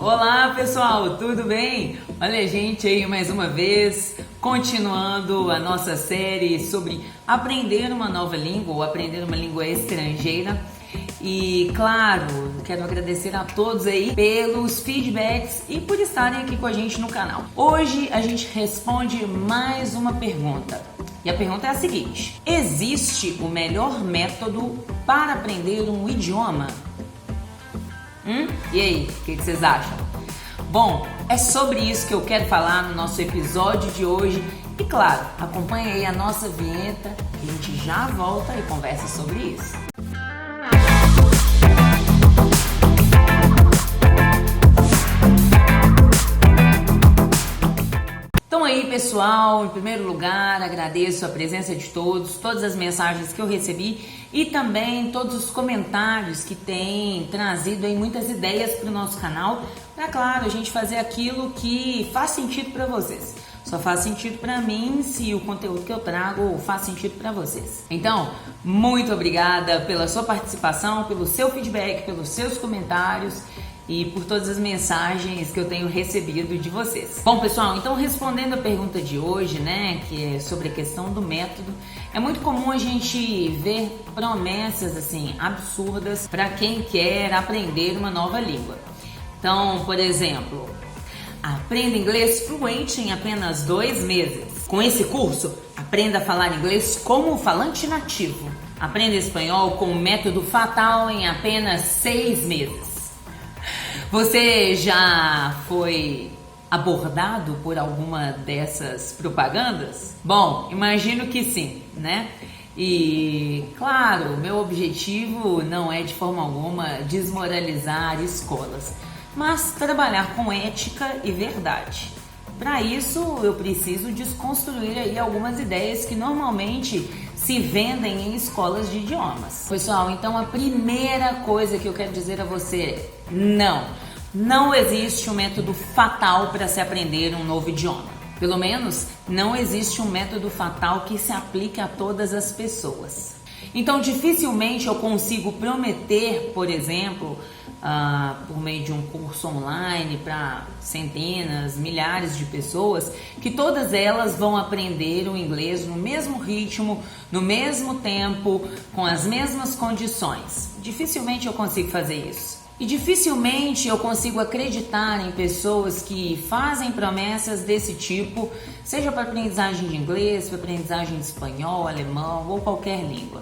Olá pessoal, tudo bem? Olha a gente aí mais uma vez, continuando a nossa série sobre aprender uma nova língua ou aprender uma língua estrangeira. E claro, quero agradecer a todos aí pelos feedbacks e por estarem aqui com a gente no canal. Hoje a gente responde mais uma pergunta. E a pergunta é a seguinte: existe o melhor método para aprender um idioma? E aí, o que vocês acham? Bom, é sobre isso que eu quero falar no nosso episódio de hoje. E claro, acompanhe aí a nossa vinheta e a gente já volta e conversa sobre isso. Então aí pessoal, em primeiro lugar agradeço a presença de todos, todas as mensagens que eu recebi e também todos os comentários que têm trazido aí muitas ideias para o nosso canal, para claro, a gente fazer aquilo que faz sentido para vocês. Só faz sentido para mim se o conteúdo que eu trago faz sentido para vocês. Então, muito obrigada pela sua participação, pelo seu feedback, pelos seus comentários e por todas as mensagens que eu tenho recebido de vocês. Bom, pessoal, então respondendo a pergunta de hoje, né, que é sobre a questão do método, é muito comum a gente ver promessas assim absurdas para quem quer aprender uma nova língua. Então, por exemplo, aprenda inglês fluente em apenas 2 meses. Com esse curso, aprenda a falar inglês como falante nativo. Aprenda espanhol com o método fatal em apenas 6 meses. Você já foi abordado por alguma dessas propagandas? Bom, imagino que sim, né? E, claro, meu objetivo não é de forma alguma desmoralizar escolas, mas trabalhar com ética e verdade. Para isso, eu preciso desconstruir aí algumas ideias que normalmente se vendem em escolas de idiomas. Pessoal, então a primeira coisa que eu quero dizer a você é não existe um método fatal para se aprender um novo idioma. Pelo menos, não existe um método fatal que se aplique a todas as pessoas. Então, dificilmente eu consigo prometer, por exemplo, por meio de um curso online para centenas, milhares de pessoas, que todas elas vão aprender o inglês no mesmo ritmo, no mesmo tempo, com as mesmas condições. Dificilmente eu consigo fazer isso. E dificilmente eu consigo acreditar em pessoas que fazem promessas desse tipo, seja para aprendizagem de inglês, para aprendizagem de espanhol, alemão ou qualquer língua.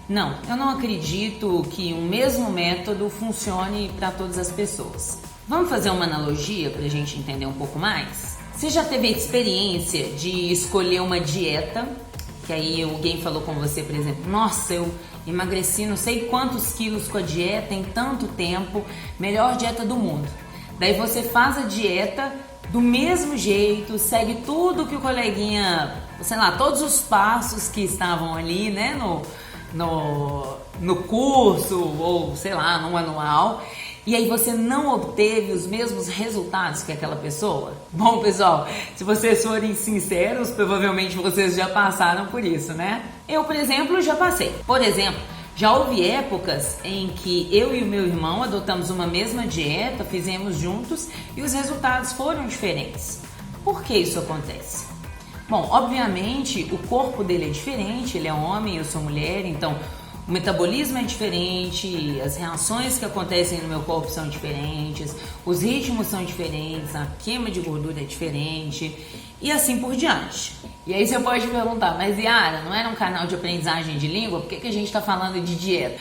Não, eu não acredito que um mesmo método funcione para todas as pessoas. Vamos fazer uma analogia para a gente entender um pouco mais? Você já teve a experiência de escolher uma dieta, que aí alguém falou com você, por exemplo, nossa, eu emagreci não sei quantos quilos com a dieta em tanto tempo, melhor dieta do mundo. Daí você faz a dieta do mesmo jeito, segue tudo que o coleguinha, sei lá, todos os passos que estavam ali, né, no curso ou sei lá, no manual, e aí você não obteve os mesmos resultados que aquela pessoa? Bom, pessoal, se vocês forem sinceros, provavelmente vocês já passaram por isso, né? Eu, por exemplo, já passei. Por exemplo, já houve épocas em que eu e o meu irmão adotamos uma mesma dieta, fizemos juntos e os resultados foram diferentes. Por que isso acontece? Bom, obviamente o corpo dele é diferente, ele é homem, eu sou mulher, então o metabolismo é diferente, as reações que acontecem no meu corpo são diferentes, os ritmos são diferentes, a queima de gordura é diferente e assim por diante. E aí você pode perguntar, mas Yara, não era um canal de aprendizagem de língua? Por que a gente está falando de dieta?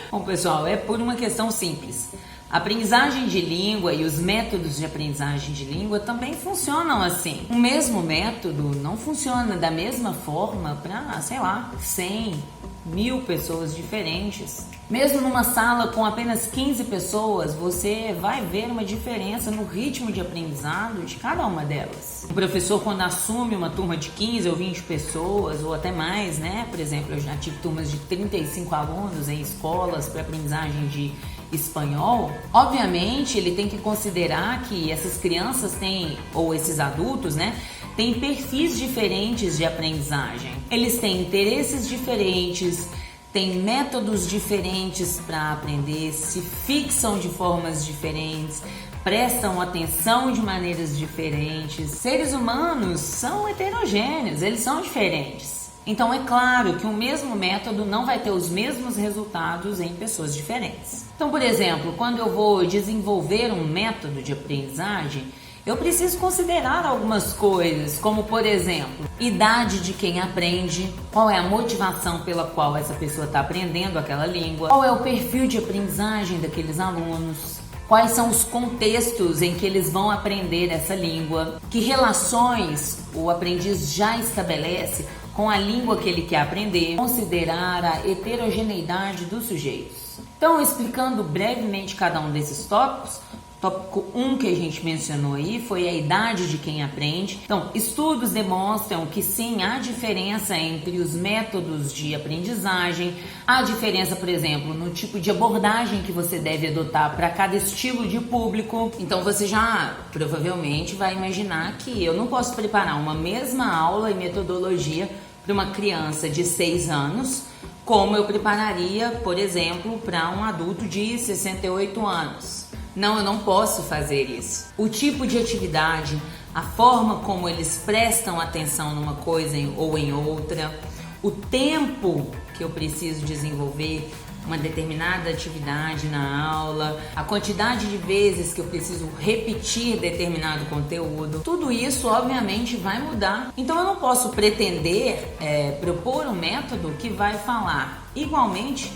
Bom, pessoal, é por uma questão simples. A aprendizagem de língua e os métodos de aprendizagem de língua também funcionam assim. O mesmo método não funciona da mesma forma para, sei lá, 100, 1000 pessoas diferentes. Mesmo numa sala com apenas 15 pessoas, você vai ver uma diferença no ritmo de aprendizado de cada uma delas. O professor, quando assume uma turma de 15 ou 20 pessoas, ou até mais, né? Por exemplo, eu já tive turmas de 35 alunos em escolas para aprendizagem de espanhol, obviamente ele tem que considerar que essas crianças têm, ou esses adultos, né, têm perfis diferentes de aprendizagem. Eles têm interesses diferentes, têm métodos diferentes para aprender, se fixam de formas diferentes, prestam atenção de maneiras diferentes. Seres humanos são heterogêneos, eles são diferentes. Então é claro que o mesmo método não vai ter os mesmos resultados em pessoas diferentes. Então, por exemplo, quando eu vou desenvolver um método de aprendizagem, eu preciso considerar algumas coisas, como por exemplo, idade de quem aprende, qual é a motivação pela qual essa pessoa está aprendendo aquela língua, qual é o perfil de aprendizagem daqueles alunos, quais são os contextos em que eles vão aprender essa língua, que relações o aprendiz já estabelece com a língua que ele quer aprender, considerar a heterogeneidade dos sujeitos. Então, explicando brevemente cada um desses tópicos, tópico 1 que a gente mencionou aí foi a idade de quem aprende. Então, estudos demonstram que sim, há diferença entre os métodos de aprendizagem, há diferença, por exemplo, no tipo de abordagem que você deve adotar para cada estilo de público. Então, você já provavelmente vai imaginar que eu não posso preparar uma mesma aula e metodologia para uma criança de 6 anos, como eu prepararia, por exemplo, para um adulto de 68 anos. Não, eu não posso fazer isso. O tipo de atividade, a forma como eles prestam atenção numa coisa ou em outra, o tempo que eu preciso desenvolver uma determinada atividade na aula, a quantidade de vezes que eu preciso repetir determinado conteúdo, tudo isso obviamente vai mudar. Então eu não posso pretender propor um método que vai falar igualmente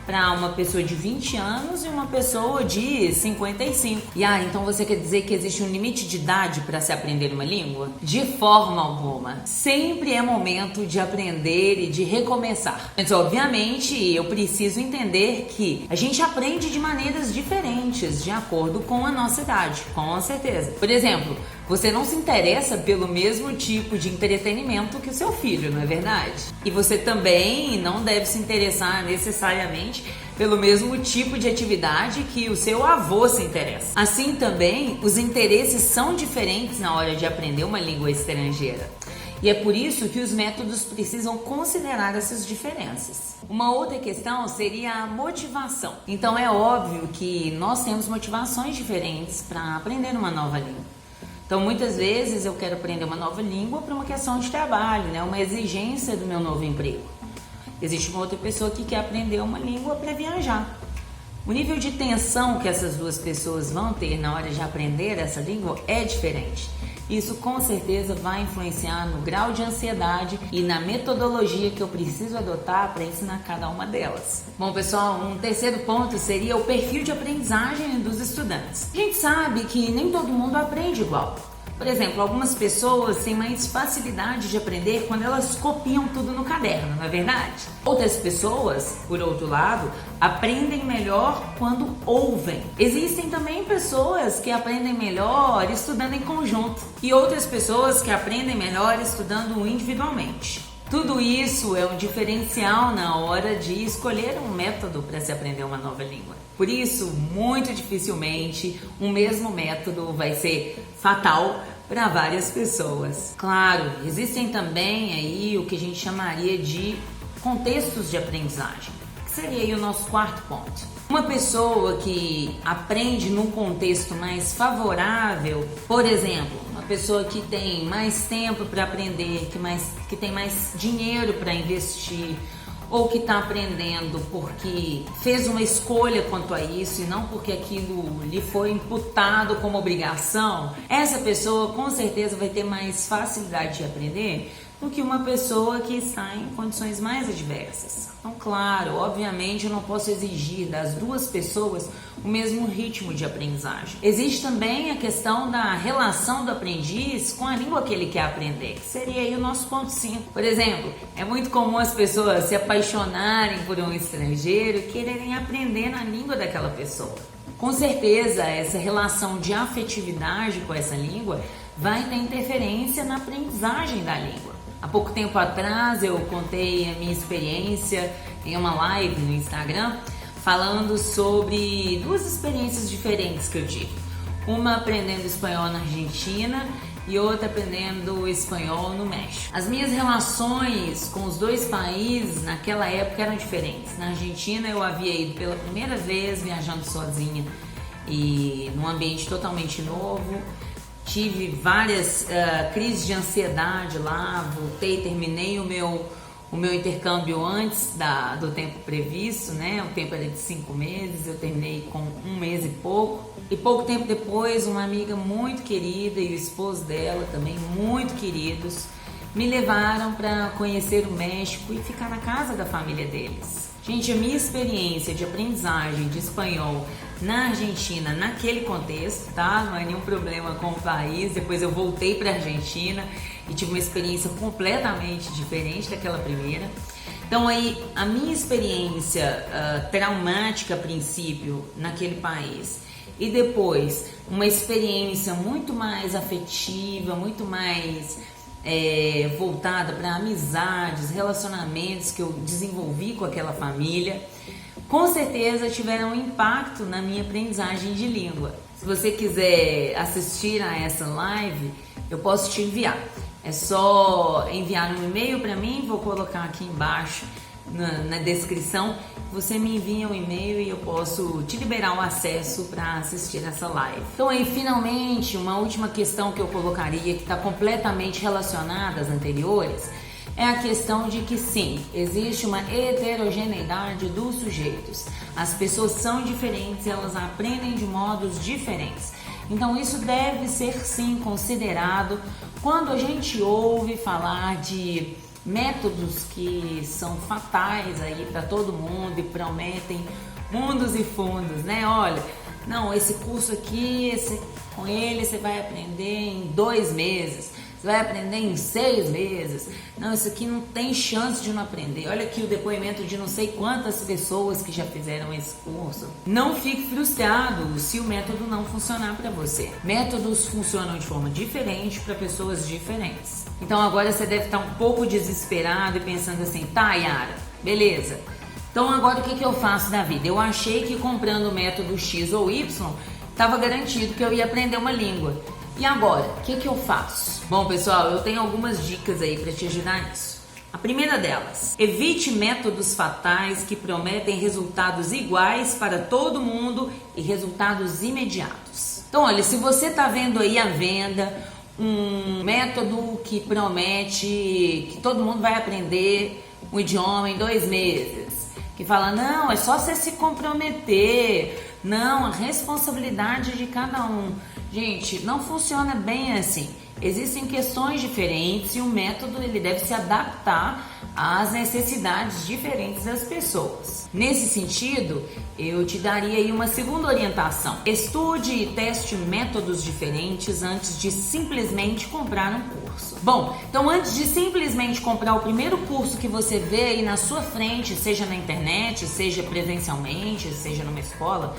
para uma pessoa de 20 anos e uma pessoa de 55. E então você quer dizer que existe um limite de idade para se aprender uma língua? De forma alguma. Sempre é momento de aprender e de recomeçar. Mas obviamente eu preciso entender que a gente aprende de maneiras diferentes de acordo com a nossa idade, com certeza. Por exemplo, você não se interessa pelo mesmo tipo de entretenimento que o seu filho, não é verdade? E você também não deve se interessar necessariamente pelo mesmo tipo de atividade que o seu avô se interessa. Assim também, os interesses são diferentes na hora de aprender uma língua estrangeira. E é por isso que os métodos precisam considerar essas diferenças. Uma outra questão seria a motivação. Então é óbvio que nós temos motivações diferentes para aprender uma nova língua. Então, muitas vezes eu quero aprender uma nova língua para uma questão de trabalho, né? Uma exigência do meu novo emprego. Existe uma outra pessoa que quer aprender uma língua para viajar. O nível de tensão que essas duas pessoas vão ter na hora de aprender essa língua é diferente. Isso com certeza vai influenciar no grau de ansiedade e na metodologia que eu preciso adotar para ensinar cada uma delas. Bom, pessoal, um terceiro ponto seria o perfil de aprendizagem dos estudantes. A gente sabe que nem todo mundo aprende igual. Por exemplo, algumas pessoas têm mais facilidade de aprender quando elas copiam tudo no caderno, não é verdade? Outras pessoas, por outro lado, aprendem melhor quando ouvem. Existem também pessoas que aprendem melhor estudando em conjunto e outras pessoas que aprendem melhor estudando individualmente. Tudo isso é um diferencial na hora de escolher um método para se aprender uma nova língua. Por isso, muito dificilmente, um mesmo método vai ser fatal para várias pessoas. Claro, existem também aí o que a gente chamaria de contextos de aprendizagem, que seria aí o nosso quarto ponto. Uma pessoa que aprende num contexto mais favorável, por exemplo, uma pessoa que tem mais tempo para aprender, que tem mais dinheiro para investir, ou que está aprendendo porque fez uma escolha quanto a isso e não porque aquilo lhe foi imputado como obrigação, essa pessoa com certeza vai ter mais facilidade de aprender do que uma pessoa que está em condições mais adversas. Então, claro, obviamente eu não posso exigir das duas pessoas o mesmo ritmo de aprendizagem. Existe também a questão da relação do aprendiz com a língua que ele quer aprender, que seria aí o nosso ponto 5. Por exemplo, é muito comum as pessoas se apaixonarem por um estrangeiro e quererem aprender na língua daquela pessoa. Com certeza, essa relação de afetividade com essa língua vai ter interferência na aprendizagem da língua. Há pouco tempo atrás eu contei a minha experiência em uma live no Instagram falando sobre duas experiências diferentes que eu tive. Uma aprendendo espanhol na Argentina e outra aprendendo espanhol no México. As minhas relações com os dois países naquela época eram diferentes. Na Argentina eu havia ido pela primeira vez viajando sozinha e num ambiente totalmente novo. Tive várias crises de ansiedade lá, voltei, terminei o meu intercâmbio antes do tempo previsto, né? O tempo era de 5 meses, eu terminei com 1 mês e pouco. E pouco tempo depois, uma amiga muito querida e o esposo dela também muito queridos me levaram para conhecer o México e ficar na casa da família deles. Gente, a minha experiência de aprendizagem de espanhol na Argentina, naquele contexto, tá? Não é nenhum problema com o país. Depois eu voltei para a Argentina e tive uma experiência completamente diferente daquela primeira. Então aí, a minha experiência traumática a princípio naquele país e depois uma experiência muito mais afetiva, muito mais voltada para amizades, relacionamentos que eu desenvolvi com aquela família, com certeza tiveram um impacto na minha aprendizagem de língua. Se você quiser assistir a essa live, eu posso te enviar. É só enviar um e-mail para mim, vou colocar aqui embaixo na descrição. Você me envia um e-mail e eu posso te liberar o acesso para assistir essa live. Então aí, finalmente, uma última questão que eu colocaria, que está completamente relacionada às anteriores, é a questão de que sim, existe uma heterogeneidade dos sujeitos. As pessoas são diferentes, elas aprendem de modos diferentes. Então isso deve ser sim considerado quando a gente ouve falar de métodos que são fatais aí para todo mundo e prometem mundos e fundos, né? Olha, não, esse curso aqui, com ele você vai aprender em 2 meses. Você vai aprender em 6 meses. Não, isso aqui não tem chance de não aprender. Olha aqui o depoimento de não sei quantas pessoas que já fizeram esse curso. Não fique frustrado se o método não funcionar para você. Métodos funcionam de forma diferente para pessoas diferentes. Então agora você deve estar um pouco desesperado e pensando assim, tá, Yara, beleza. Então agora o que eu faço da vida? Eu achei que comprando o método X ou Y estava garantido que eu ia aprender uma língua. E agora, o que eu faço? Bom, pessoal, eu tenho algumas dicas aí para te ajudar nisso. A primeira delas, evite métodos fatais que prometem resultados iguais para todo mundo e resultados imediatos. Então, olha, se você está vendo aí à venda um método que promete que todo mundo vai aprender um idioma em 2 meses, que fala, não, é só você se comprometer, não, a responsabilidade de cada um. Gente, não funciona bem assim. Existem questões diferentes e o método ele deve se adaptar às necessidades diferentes das pessoas. Nesse sentido, eu te daria aí uma segunda orientação. Estude e teste métodos diferentes antes de simplesmente comprar um curso. Bom, então antes de simplesmente comprar o primeiro curso que você vê aí na sua frente, seja na internet, seja presencialmente, seja numa escola,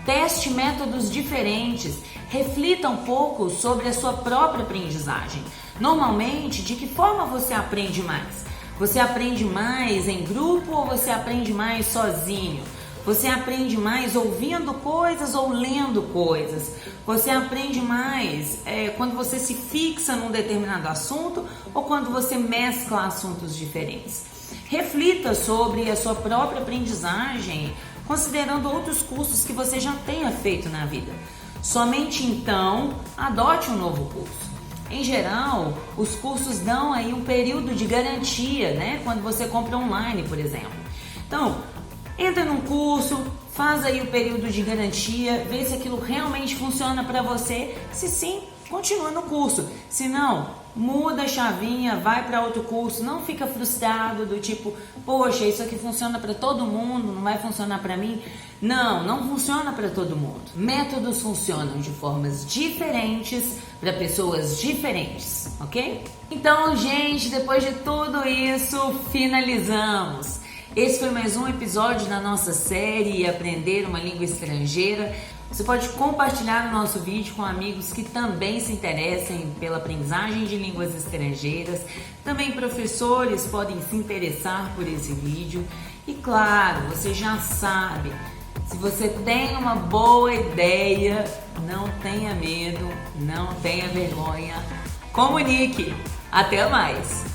teste métodos diferentes, reflita um pouco sobre a sua própria aprendizagem. Normalmente, de que forma você aprende mais? Você aprende mais em grupo ou você aprende mais sozinho? Você aprende mais ouvindo coisas ou lendo coisas? Você aprende mais quando você se fixa num determinado assunto ou quando você mescla assuntos diferentes? Reflita sobre a sua própria aprendizagem, considerando outros cursos que você já tenha feito na vida. Somente então, adote um novo curso. Em geral, os cursos dão aí um período de garantia, né? Quando você compra online, por exemplo. Então, entra num curso, faz aí o período de garantia, vê se aquilo realmente funciona para você. Se sim, continua no curso. Se não, muda a chavinha, vai para outro curso. Não fica frustrado do tipo, poxa, isso aqui funciona para todo mundo, não vai funcionar para mim. Não funciona para todo mundo. Métodos funcionam de formas diferentes para pessoas diferentes, ok? Então, gente, depois de tudo isso, finalizamos. Esse foi mais um episódio da nossa série Aprender uma Língua Estrangeira. Você pode compartilhar o nosso vídeo com amigos que também se interessem pela aprendizagem de línguas estrangeiras. Também professores podem se interessar por esse vídeo. E claro, você já sabe, Se você tem uma boa ideia, não tenha medo, não tenha vergonha, comunique. Até mais!